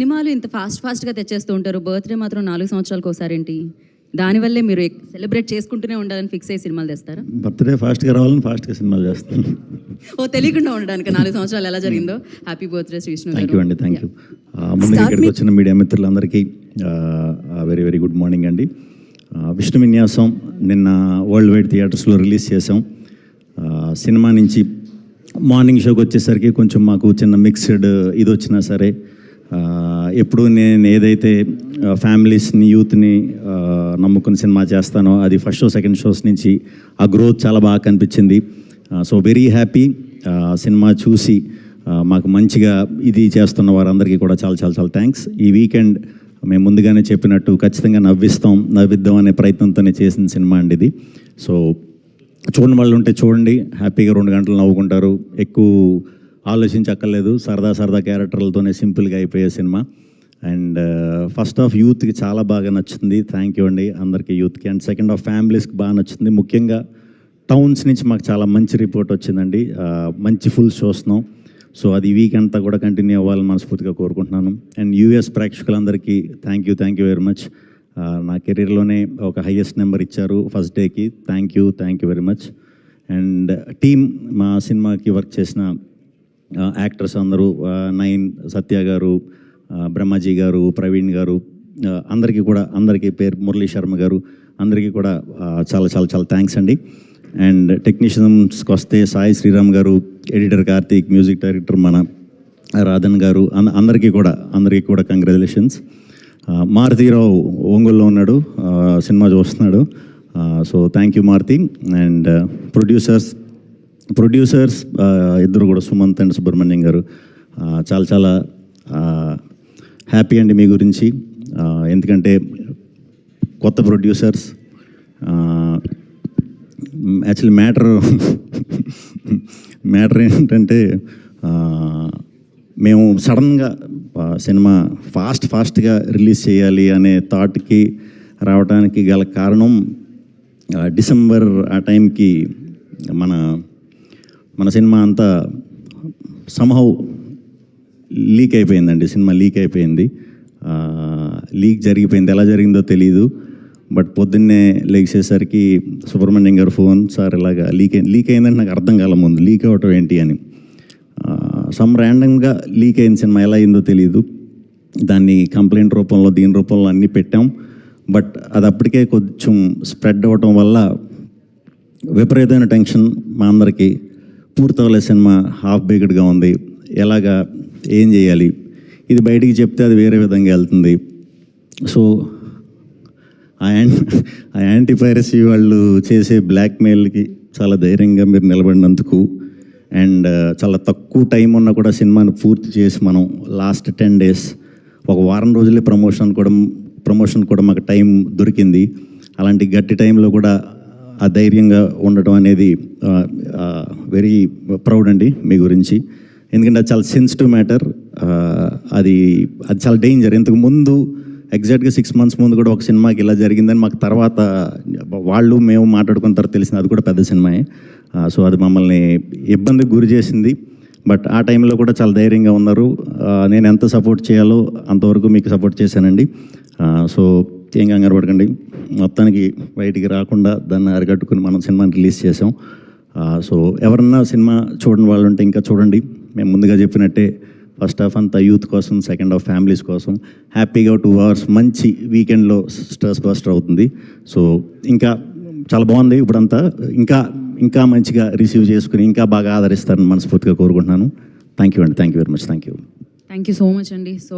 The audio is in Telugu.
సినిమాలు ఇంత ఫాస్ట్గా తెచ్చేస్తూ ఉంటారు, బర్త్డే మాత్రం 4 సంవత్సరాలకు ఒకసారి ఏంటి? దానివల్లే మీరు సెలబ్రేట్ చేసుకుంటూనే ఉండాలని ఫిక్స్ అయ్యి సినిమాలు తెస్తారా? బర్త్డే ఫాస్ట్గా రావాలని ఫాస్ట్గా సినిమాలు చేస్తాను. ఓ తెలియకుండా ఉండడానికి 4 సంవత్సరాలు ఎలా జరిగిందో. Happy birthday Shri Vishnu. Thank you అండి, థ్యాంక్ యూ. ముందుగా ఇక్కడికి వచ్చిన మీడియా మిత్రులందరికీ వెరీ వెరీ గుడ్ మార్నింగ్ అండి. విష్ణు విన్యాసం నిన్న వరల్డ్ వైడ్ థియేటర్స్లో రిలీజ్ చేసాం. సినిమా నుంచి మార్నింగ్ షోకి వచ్చేసరికి కొంచెం మాకు చిన్న మిక్స్డ్ ఇది వచ్చినా సరే, ఎప్పుడు నేను ఏదైతే ఫ్యామిలీస్ని యూత్ని నమ్ముకుని సినిమా చేస్తానో అది ఫస్ట్ షో సెకండ్ షోస్ నుంచి ఆ గ్రోత్ చాలా బాగా కనిపించింది. So very happy. సినిమా చూసి మాకు మంచిగా ఇది చేస్తున్న వారందరికీ కూడా చాలా చాలా చాలా థ్యాంక్స్. ఈ వీకెండ్ మేము ముందుగానే చెప్పినట్టు ఖచ్చితంగా నవ్విద్దాం అనే ప్రయత్నంతోనే చేసిన సినిమా అండి ఇది. సో చూడని వాళ్ళు ఉంటే చూడండి, హ్యాపీగా 2 గంటలు నవ్వుకుంటారు. ఎక్కువ ఆలోచించక్కర్లేదు, సరదా సరదా క్యారెక్టర్లతోనే సింపుల్గా అయిపోయే సినిమా. అండ్ ఫస్ట్ హాఫ్ యూత్కి చాలా బాగా నచ్చుతుంది, థ్యాంక్ యూ అండి అందరికీ యూత్కి. అండ్ సెకండ్ హాఫ్ ఫ్యామిలీస్కి బాగా నచ్చుతుంది. ముఖ్యంగా టౌన్స్ నుంచి మాకు చాలా మంచి రిపోర్ట్ వచ్చిందండి, మంచి ఫుల్ చూస్తున్నాం. సో అది వీక్ అంతా కూడా కంటిన్యూ అవ్వాలని మనస్ఫూర్తిగా కోరుకుంటున్నాను. అండ్ యూఎస్ ప్రేక్షకులందరికీ థ్యాంక్ యూ వెరీ మచ్. నా కెరీర్లోనే ఒక హైయెస్ట్ నెంబర్ ఇచ్చారు ఫస్ట్ డేకి, thank you very much. And team మా సినిమాకి వర్క్ చేసిన యాక్టర్స్ అందరూ, నైన్, సత్య గారు, బ్రహ్మాజీ గారు, ప్రవీణ్ గారు, అందరికీ పేరు మురళీ శర్మ గారు, అందరికీ కూడా చాలా చాలా చాలా థ్యాంక్స్ అండి. అండ్ టెక్నీషియన్స్కి వస్తే సాయి శ్రీరామ్ గారు, ఎడిటర్ కార్తీక్, మ్యూజిక్ డైరెక్టర్ మన రాధన్ గారు, అందరికీ కూడా కంగ్రాచులేషన్స్. మారుతీరావు ఒంగోలులో ఉన్నాడు, సినిమా చూస్తున్నాడు. So thank you Maruthi. And producers ఇద్దరు కూడా, సుమంత్ అండ్ సుబ్రహ్మణ్యం గారు, చాలా చాలా హ్యాపీ అండి మీ గురించి. ఎందుకంటే కొత్త ప్రొడ్యూసర్స్, యాక్చువల్లీ మ్యాటర్ ఏంటంటే మేము సడన్గా సినిమా ఫాస్ట్గా రిలీజ్ చేయాలి అనే థాట్కి రావడానికి గల కారణం, డిసెంబర్ ఆ టైంకి మన సినిమా అంతా సమ్హౌ లీక్ అయిపోయిందండి. సినిమా లీక్ అయిపోయింది, లీక్ జరిగిపోయింది. ఎలా జరిగిందో తెలీదు. బట్ పొద్దున్నే లేచేసరికి సుబ్రహ్మణ్యం గారు ఫోన్, సార్ ఇలాగా లీక్ అయిందంటే నాకు అర్థం కాల ముందు లీక్ అవ్వటం ఏంటి అని. సమ్ ర్యాండమ్గా లీక్ అయిన సినిమా ఎలా అయిందో తెలీదు. దాన్ని కంప్లైంట్ రూపంలో దీని రూపంలో అన్నీ పెట్టాం. బట్ అది అప్పటికే కొంచెం స్ప్రెడ్ అవ్వటం వల్ల విపరీతమైన టెన్షన్ మా అందరికీ. పూర్తవలే సినిమా హాఫ్ బేక్డ్గా ఉంది, ఎలాగా ఏం చేయాలి, ఇది బయటికి చెప్తే అది వేరే విధంగా వెళ్తుంది. సో ఆ యాంటీ పైరసీ వాళ్ళు చేసే బ్లాక్మెయిల్కి చాలా ధైర్యంగా మీరు నిలబడినందుకు, అండ్ చాలా తక్కువ టైం ఉన్నా కూడా సినిమాని పూర్తి చేసి మనం లాస్ట్ 10 days, ఒక వారం రోజులే ప్రమోషన్ కూడా మాకు టైం దొరికింది. అలాంటి గట్టి టైంలో కూడా ఆ ధైర్యంగా ఉండటం అనేది వెరీ ప్రౌడ్ అండి మీ గురించి. ఎందుకంటే అది చాలా సెన్సిటివ్ మ్యాటర్, అది చాలా డేంజర్. ఇంతకు ముందు ఎగ్జాక్ట్గా 6 months ముందు కూడా ఒక సినిమాకి ఇలా జరిగిందని మాకు తర్వాత మేము మాట్లాడుకున్న తర్వాత తెలిసింది, అది కూడా పెద్ద సినిమాయే. సో అది మమ్మల్ని ఇబ్బందికి గురి చేసింది. బట్ ఆ టైంలో కూడా చాలా ధైర్యంగా ఉన్నారు. నేను ఎంత సపోర్ట్ చేయాలో అంతవరకు మీకు సపోర్ట్ చేశానండి. సో ఏం కంగారు పడకండి, మొత్తానికి బయటికి రాకుండా దాన్ని అరికట్టుకుని మనం సినిమాని రిలీజ్ చేసాం. సో ఎవరన్నా సినిమా చూడని వాళ్ళు ఉంటే ఇంకా చూడండి. మేము ముందుగా చెప్పినట్టే ఫస్ట్ హాఫ్ అంతా యూత్ కోసం, సెకండ్ హాఫ్ ఫ్యామిలీస్ కోసం. హ్యాపీగా 2 hours మంచి వీకెండ్లో స్ట్రెస్ బస్టర్ అవుతుంది. సో ఇంకా చాలా బాగుంది. ఇప్పుడంతా ఇంకా మంచిగా రిసీవ్ చేసుకుని ఇంకా బాగా ఆదరిస్తారని మనస్ఫూర్తిగా కోరుకుంటున్నాను. థ్యాంక్ యూ అండి, thank you very much. Thank you so much అండి. సో